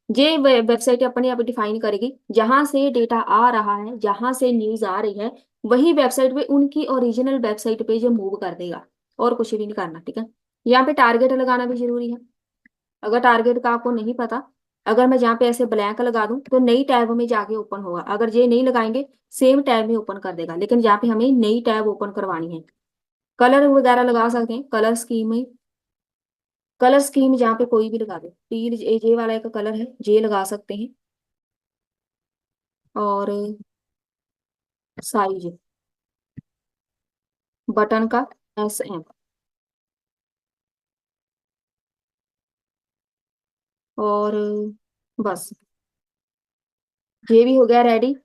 ये वेबसाइट अपने आप डिफाइन करेगी जहां से डेटा आ रहा है, जहां से न्यूज आ रही है, वही वेबसाइट पे उनकी ओरिजिनल वेबसाइट पे जो मूव कर देगा। और कुछ भी नहीं करना, ठीक है। यहाँ पे टारगेट लगाना भी जरूरी है। अगर टारगेट का आपको नहीं पता, अगर मैं यहाँ पे ऐसे ब्लैंक लगा दूं तो नई टैब में जाके ओपन होगा। अगर ये नहीं लगाएंगे सेम टैब में ओपन कर देगा, लेकिन यहाँ पे हमें नई टैब ओपन करवानी है। कलर वगैरह लगा सकते हैं, कलर स्कीम में, कलर स्कीम जहाँ पे कोई भी लगा दो। पील जे वाला एक कलर है, जे लगा सकते हैं। और साइज बटन का SM। और बस ये भी हो गया रेडी।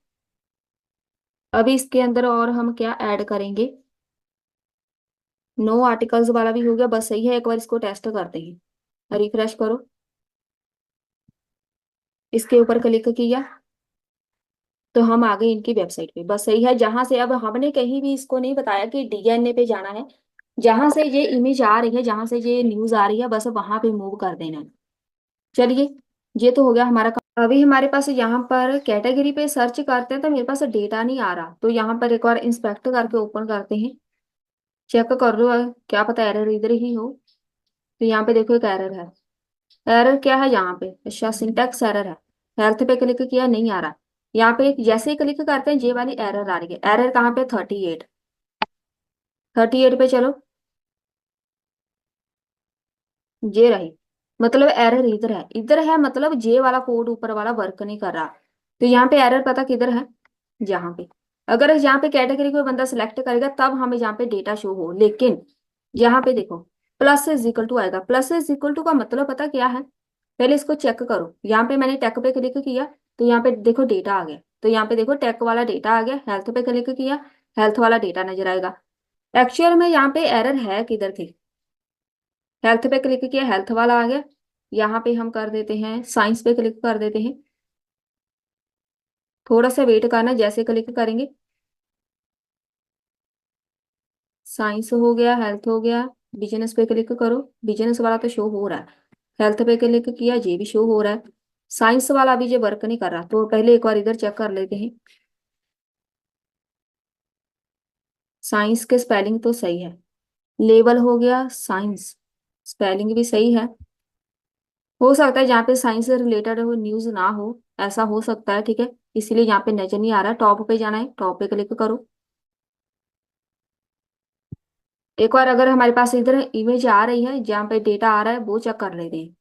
अभी इसके अंदर और हम क्या ऐड करेंगे, नो आर्टिकल्स वाला भी हो गया, बस सही है। एक बार इसको टेस्ट करते हैं, रिफ्रेश करो। इसके ऊपर क्लिक किया तो हम आ गए इनकी वेबसाइट पे। बस सही है, जहां से अब हमने कहीं भी इसको नहीं बताया कि डीएनए पे जाना है, जहां से ये इमेज आ रही है, जहां से ये न्यूज आ रही है, बस वहां पे मूव कर देना है। चलिए, ये तो हो गया हमारा काम। अभी हमारे पास यहाँ पर कैटेगरी पे सर्च करते हैं तो मेरे पास डेटा नहीं आ रहा, तो यहाँ पर एक बार इंस्पेक्ट करके ओपन करते हैं, चेक कर लो, क्या पता एरर इधर ही हो। तो यहाँ पे देखो एक एरर है। एरर क्या है यहाँ पे? अच्छा, सिंटैक्स एरर है। हेल्थ पे क्लिक किया, नहीं आ रहा। यहाँ पे जैसे ही क्लिक करते हैं ये वाली एरर आ रही है। एरर कहाँ पे? 38। 38 पे चलो, ये रही। मतलब एरर इधर है, इधर है, मतलब जे वाला कोड ऊपर वाला वर्क नहीं कर रहा। तो यहाँ पे एरर पता किधर है? यहाँ पे। अगर यहाँ पे कैटेगरी कोई बंदा सिलेक्ट करेगा तब हमें यहाँ पे डेटा शो हो, लेकिन यहाँ पे देखो प्लस इज इक्वल टू आएगा। प्लस इज इक्वल टू का मतलब पता क्या है? पहले इसको चेक करो। यहाँ पे मैंने टेक पे क्लिक किया तो यहाँ पे देखो डेटा आ गया। तो यहाँ पे देखो टेक वाला डेटा आ गया। हेल्थ पे क्लिक किया, हेल्थ वाला डेटा नजर आएगा। एक्चुअल में यहाँ पे एरर है किधर थी? हेल्थ पे क्लिक किया, हेल्थ वाला आ गया। यहाँ पे हम कर देते हैं साइंस पे क्लिक कर देते हैं। थोड़ा सा वेट करना, जैसे क्लिक करेंगे साइंस हो गया, हेल्थ हो गया। बिजनेस पे क्लिक करो, बिजनेस वाला तो शो हो रहा है। हेल्थ पे क्लिक किया, ये भी शो हो रहा है। साइंस वाला अभी ये वर्क नहीं कर रहा, तो पहले एक बार इधर चेक कर लेते हैं। साइंस के स्पेलिंग तो सही है। लेवल हो गया साइंस, स्पेलिंग भी सही है। हो सकता है जहाँ पे साइंस से रिलेटेड हो न्यूज ना हो, ऐसा हो सकता है, ठीक है। इसीलिए यहाँ पे नजर नहीं आ रहा है। टॉप पे जाना है, टॉप पे क्लिक करो। एक बार अगर हमारे पास इधर इमेज आ रही है, जहाँ पे डेटा आ रहा है, वो चेक कर लेते हैं।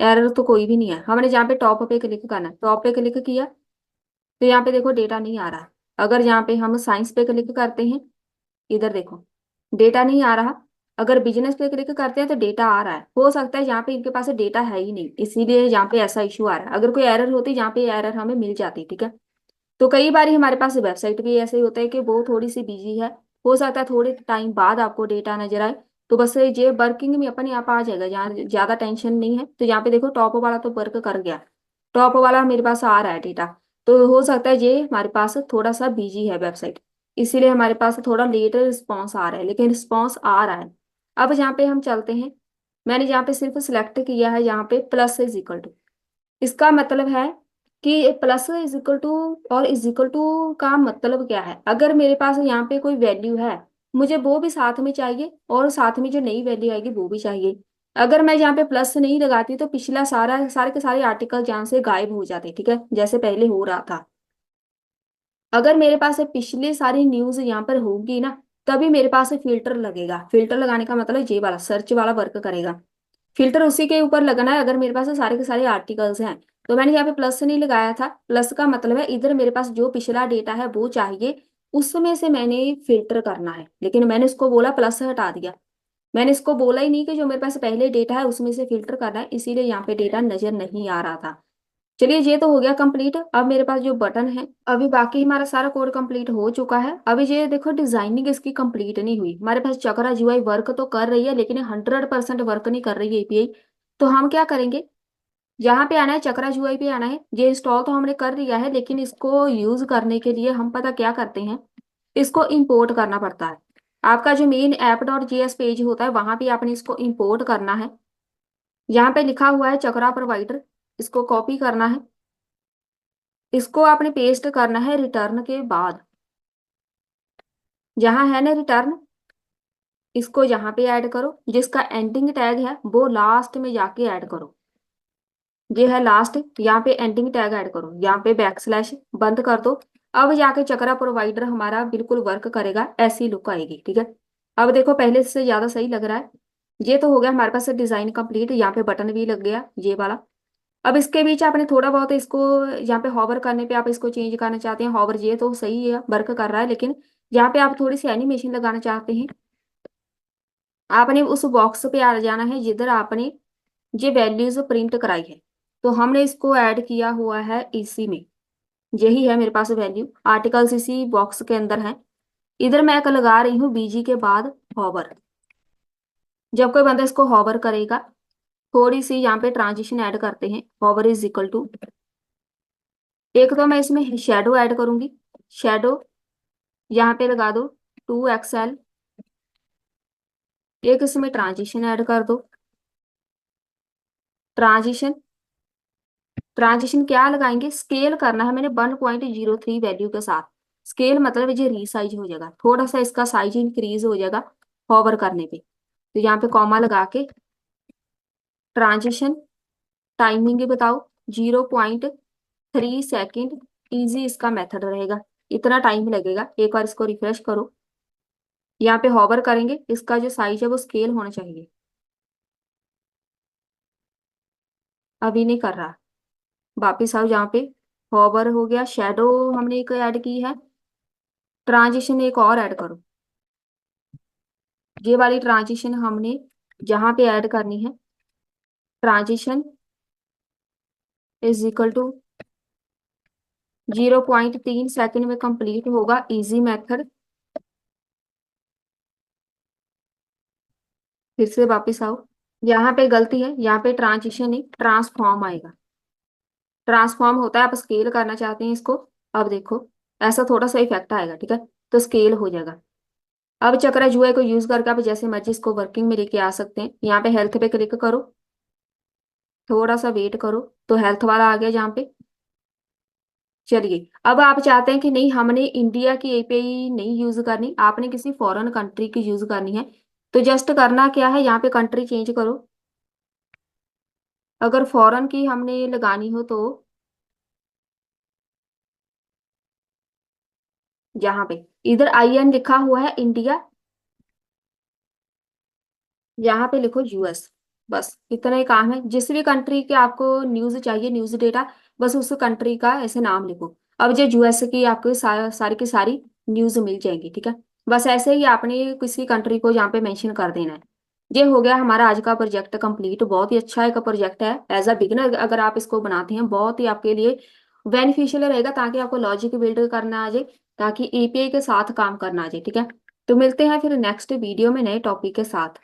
एरर तो कोई भी नहीं है। हमने जहाँ पे टॉप पे क्लिक करना है, टॉप पे क्लिक किया तो यहाँ पे देखो डेटा नहीं आ रहा। अगर यहाँ पे हम साइंस पे क्लिक करते हैं, इधर देखो डेटा नहीं आ रहा। अगर बिजनेस पे क्लिक करते हैं तो डेटा आ रहा है। हो सकता है यहाँ पे इनके पास डेटा है ही नहीं, इसीलिए यहाँ पे ऐसा इशू आ रहा है। अगर कोई एरर होती, यहाँ पे एरर हमें मिल जाती, ठीक है। तो कई बार हमारे पास वेबसाइट भी ऐसे ही होता है कि वो थोड़ी सी बिजी है। हो सकता है थोड़े टाइम बाद आपको डेटा नजर आए। तो बस ये वर्किंग में अपने आप आ जाएगा, जहाँ ज्यादा टेंशन नहीं है। तो यहाँ पे देखो टॉप वाला तो वर्क कर गया, टॉप वाला मेरे पास आ रहा है डेटा। तो हो सकता है ये हमारे पास थोड़ा सा बिजी है वेबसाइट, इसीलिए हमारे पास थोड़ा लेट रिस्पॉन्स आ रहा है, लेकिन रिस्पॉन्स आ रहा है। अब यहाँ पे हम चलते हैं। मैंने यहाँ पे सिर्फ सिलेक्ट किया है यहाँ पे प्लस इज इक्वल टू। इसका मतलब है कि प्लस इज इक्वल टू और इज इक्वल टू का मतलब क्या है? अगर मेरे पास यहाँ पे कोई वैल्यू है, मुझे वो भी साथ में चाहिए, और साथ में जो नई वैल्यू आएगी वो भी चाहिए। अगर मैं यहाँ पे प्लस नहीं लगाती तो पिछला सारा सारे के सारे आर्टिकल यहाँ से गायब हो जाते, ठीक है, जैसे पहले हो रहा था। अगर मेरे पास पिछली सारी न्यूज यहाँ पर होगी ना, तभी मेरे पास फिल्टर लगेगा। फिल्टर लगाने का मतलब ये वाला सर्च वाला वर्क करेगा। फिल्टर उसी के ऊपर लगना है अगर मेरे पास सारे के सारे आर्टिकल्स हैं। तो मैंने यहाँ पे प्लस नहीं लगाया था। प्लस का मतलब है इधर मेरे पास जो पिछला डेटा है वो चाहिए, उसमें से मैंने फिल्टर करना है। लेकिन मैंने इसको बोला प्लस हटा दिया, मैंने इसको बोला ही नहीं कि जो मेरे पास पहले डेटा है उसमें से फिल्टर करना है, इसीलिए यहाँ पे डेटा नजर नहीं आ रहा था। चलिए, ये तो हो गया कंप्लीट। अब मेरे पास जो बटन है, अभी बाकी हमारा सारा कोड कंप्लीट हो चुका है। अभी ये देखो डिजाइनिंग इसकी कंप्लीट नहीं हुई। हमारे पास चक्रा जीयूआई वर्क तो कर रही है, लेकिन 100% वर्क नहीं कर रही है एपीआई। तो हम क्या करेंगे, यहाँ पे आना है, चक्रा जीयूआई पे आना है। ये इंस्टॉल तो हमने कर लिया है, लेकिन इसको यूज करने के लिए हम पता क्या करते हैं, इसको इंपोर्ट करना पड़ता है। आपका जो मेन app.js पेज होता है वहां पे आपने इसको इंपोर्ट करना है। यहाँ पे लिखा हुआ है चक्रा प्रोवाइडर, इसको कॉपी करना है। इसको आपने पेस्ट करना है रिटर्न के बाद, जहां है ना रिटर्न, इसको यहाँ पे ऐड करो। जिसका एंडिंग टैग है वो लास्ट में जाके ऐड करो। ये है लास्ट, यहाँ पे एंडिंग टैग ऐड करो, यहाँ पे बैकस्लैश बंद कर दो। अब जाके चक्रा प्रोवाइडर हमारा बिल्कुल वर्क करेगा, ऐसी लुक आएगी, ठीक है। अब देखो पहले से ज्यादा सही लग रहा है। ये तो हो गया हमारे पास डिजाइन कंप्लीट। यहाँ पे बटन भी लग गया ये वाला। अब इसके बीच आपने थोड़ा बहुत इसको, यहाँ पे हॉवर करने पे आप इसको चेंज करना चाहते हैं, हॉवर ये तो सही है, वर्क कर रहा है, लेकिन यहाँ पे आप थोड़ी सी एनिमेशन लगाना चाहते हैं। आपने उस बॉक्स पे आ जाना है जिधर आपने ये वैल्यूज प्रिंट कराई है। तो हमने इसको ऐड किया हुआ है इसी में। यही है मेरे पास वैल्यू, आर्टिकल्स इसी बॉक्स के अंदर है। इधर मैं एक लगा रही हूँ बीजी के बाद हॉवर। जब कोई बंदा इसको हॉवर करेगा, थोड़ी सी यहाँ पे ट्रांजिशन ऐड करते हैं, हॉवर इज इक्वल टू एक तो मैं इसमें शेडो ऐड करूंगी, शेडो यहाँ पे लगा दो 2XL। एक इसमें ट्रांजिशन ऐड कर दो, ट्रांजिशन, ट्रांजिशन क्या लगाएंगे, स्केल करना है मैंने 1.03 वैल्यू के साथ। स्केल मतलब ये रीसाइज हो जाएगा, थोड़ा सा इसका साइज इंक्रीज हो जाएगा होवर करने पे। तो यहाँ पे कॉमा लगा के ट्रांजिशन, टाइमिंग बताओ 0.3 सेकेंड। इजी इसका मेथड रहेगा, इतना टाइम लगेगा। एक बार इसको रिफ्रेश करो, यहाँ पे होवर करेंगे, इसका जो साइज है वो स्केल होना चाहिए। अभी नहीं कर रहा, वापिस आओ जहाँ पे होवर हो गया, शेडो हमने एक ऐड की है, ट्रांजिशन एक और ऐड करो। ये वाली ट्रांजिशन हमने जहाँ पे ऐड करनी है, transition is equal to 0.3 second में कंप्लीट होगा, इजी मेथड। फिर से वापिस आओ, यहाँ पे गलती है, यहाँ पे ट्रांजिशन नहीं ट्रांसफॉर्म आएगा। ट्रांसफॉर्म होता है, आप स्केल करना चाहते हैं इसको, अब देखो ऐसा थोड़ा सा इफेक्ट आएगा, ठीक है, तो स्केल हो जाएगा। अब चक्रा जुए को यूज करके आप जैसे मर्जी इसको वर्किंग में लेके आ सकते हैं। यहाँ पे हेल्थ पे क्लिक करो, थोड़ा सा वेट करो, तो हेल्थ वाला आ गया जहाँ पे। चलिए, अब आप चाहते हैं कि नहीं हमने इंडिया की एपीआई नहीं यूज करनी, आपने किसी फॉरेन कंट्री की यूज करनी है, तो जस्ट करना क्या है, यहाँ पे कंट्री चेंज करो। अगर फॉरेन की हमने लगानी हो तो यहाँ पे इधर IN लिखा हुआ है इंडिया, यहाँ पे लिखो US। बस इतना ही काम है, जिस भी कंट्री के आपको न्यूज चाहिए, न्यूज डेटा, बस उस कंट्री का ऐसे नाम लिखो। अब जो US की आपको सारी की सारी न्यूज मिल जाएंगी, ठीक है। बस ऐसे ही आपने किसी कंट्री को यहाँ पे मेंशन कर देना है। ये हो गया हमारा आज का प्रोजेक्ट कंप्लीट। बहुत ही अच्छा एक प्रोजेक्ट है, एज अ बिगिनर अगर आप इसको बनाते हैं बहुत ही आपके लिए बेनिफिशियल रहेगा, ताकि आपको लॉजिक बिल्ड करना आ जाए, ताकि API के साथ काम करना आ जाए, ठीक है। तो मिलते हैं फिर नेक्स्ट वीडियो में नए टॉपिक के साथ।